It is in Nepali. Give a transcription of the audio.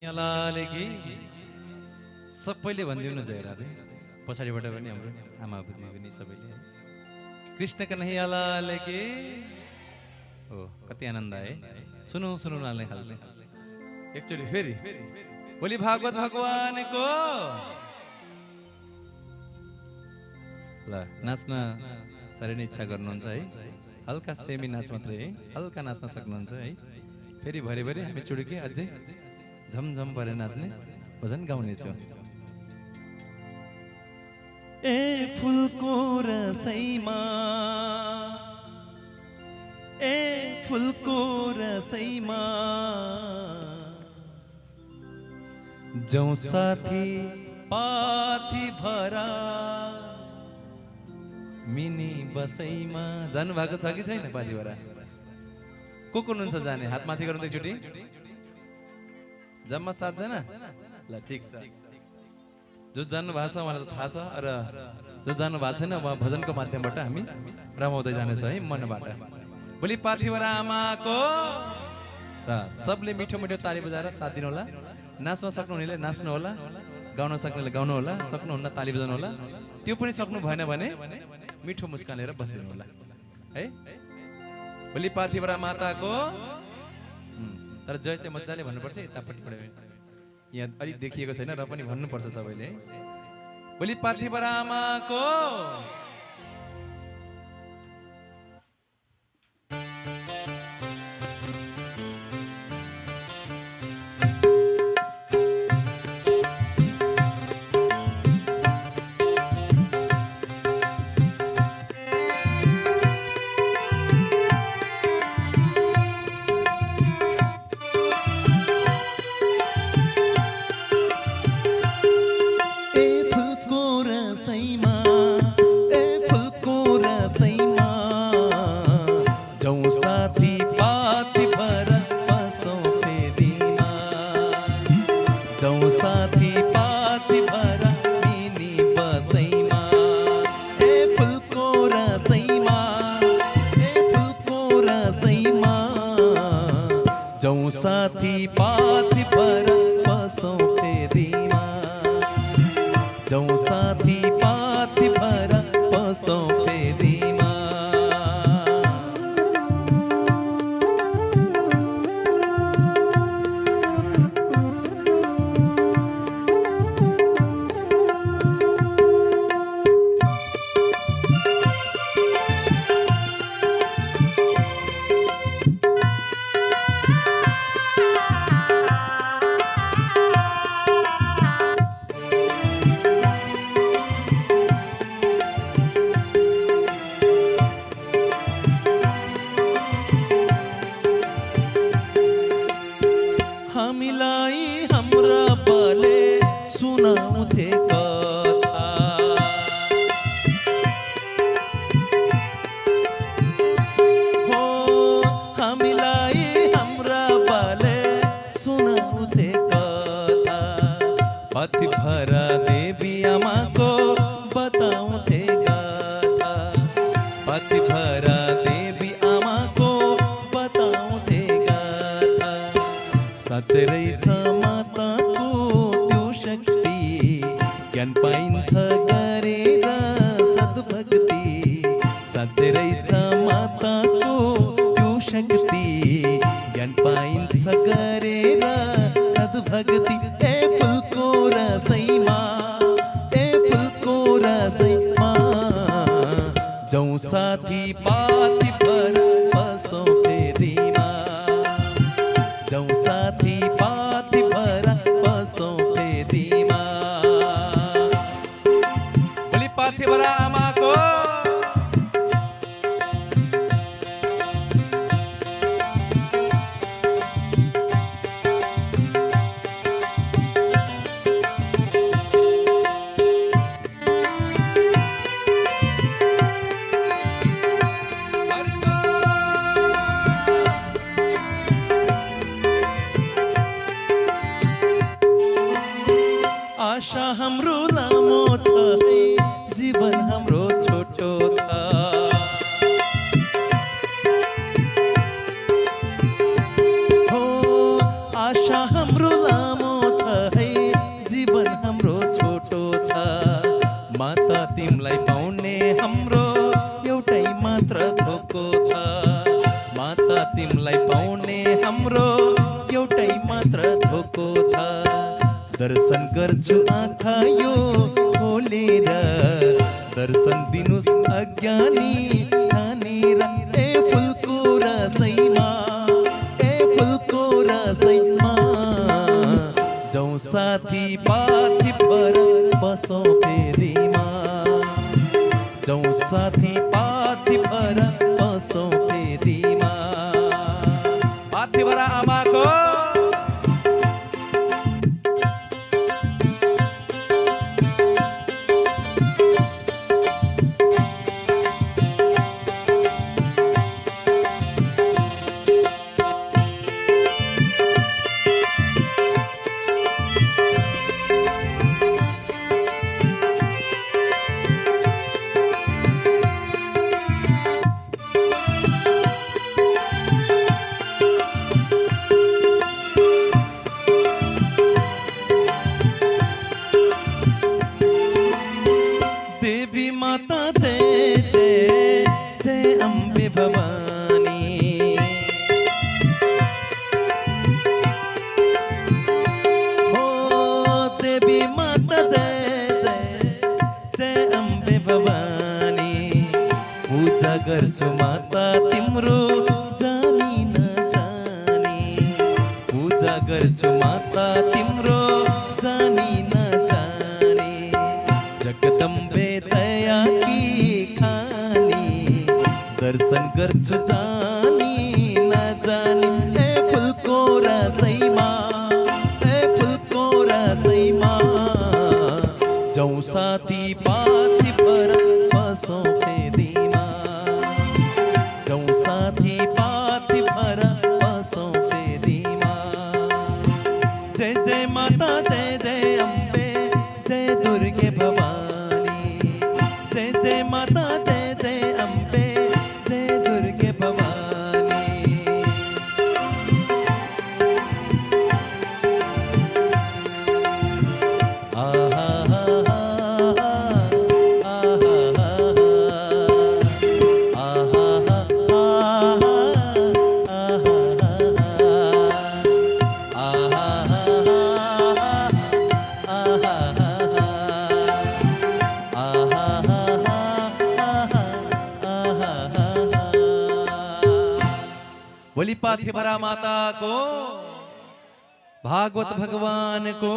यहाँले कि सबैले भनिदिनु जयरा रे पछाडिबाट पनि हाम्रो आमा बुझ्ने पनि सबैले कृष्ण कन्हैयालाल के हो कति आनन्द आए सुनौ सुनौ नाल्ने खालले एकचोटि फेरि बोली भागवत भगवानको ल नाच्न साह्रै नै इच्छा गर्नुहुन्छ है हल्का सेमी नाच मात्रै है हल्का नाच्न सक्नुहुन्छ है फेरि भरे हामी चुडुकी अझै झमझम परे नाच्ने भजन गाउनेछौँ। ए फुलको रसैमा ए फुलको रसैमा जौं साथी पाथी भरा मिनी बसैमा जानु भएको छ कि छैन पाथी भरा को हुनुहुन्छ जाने हात माथि गर्नु एकचोटि जम्मा 7 जना ल ठीक छ जो जान्नु भएको छ उहाँलाई त थाहा छ र जो जान्नु भएको छैन उहाँ भजनको माध्यमबाट हामी रमाउँदै जानेछ है मनबाट भोलि पाथिभरा आमाको र सबले मिठो मिठो ताली बजाएर साथ दिनु होला नाच्न सक्नुहुनेले नाच्नु होला गाउन सक्नेले गाउनु होला सक्नुहुन्न ताली बजाउनु होला त्यो पनि सक्नु भएन भने मिठो मुस्कान लिएर बस्दिनु होला है भोलि पाथिभरा माताको तर जय चाहिँ मजाले भन्नुपर्छ यतापट्टिबाट यहाँ अलिक देखिएको छैन र पनि भन्नुपर्छ सबैले भोलि पाथिभरा आमाको साथी पाथी भर पसौ फेदीमा जौं साथी पाथी भर पसौ फेदीमा हामीलाई हाम्रा बाले सुनाउँथे कथा हो हामीलाई हाम्रा बाले सुनाउँथे कथा पाथिभरा देवी आमाको बताउँथे गाथा पाथिभरा देवी आमाको बताउँथे गाथा साँच्चै रहेछ माताको त्यो शक्ति ज्ञान पाइन्छ गरेर सद्भक्ति साँच्चै रहेछ माताको त्यो शक्ति ज्ञान पाइन्छ गरेर सद्भक्ति ए फुलको रसैमा जौं साथी पाथी भर पसौ फेदीमा जौं साथी पाथी भर पसौ फेदीमा भोलि पाथिभरा आमाको आशा हाम्रो लामो छ जीवन हाम्रो छोटो छ हो आशा हाम्रो लामो धोको छ दर्शन गर्छु आँखा यो खोलेर दर्शन दिनुस् अज्ञानी ठानेर ए फुलको रसैमा जाउँ साथी पाथी पर बसौँ फेदीमा जाउँ साथी पाथी पर बसौँ फेदीमा पाथी भरा आमाको गर्छु माता तिम्रो जानी नजानी पूजा गर्छु माता तिम्रो जानी नजानी जगदम्बे दया की खानी दर्शन गर्छु जानी नजानी ए फुलको रसैमा जाउँ साथी पाथी पर बसौँ फेदीमा जाउँ साथी पाथी पर बसौँ फेदीमा जय जय माता जय जय अम्बे जय दुर्गे भवानी जय जय माता जय जय अम्बे जय दुर्गे भवानी आहा बोली पाथी भरा माता को भागवत भगवान को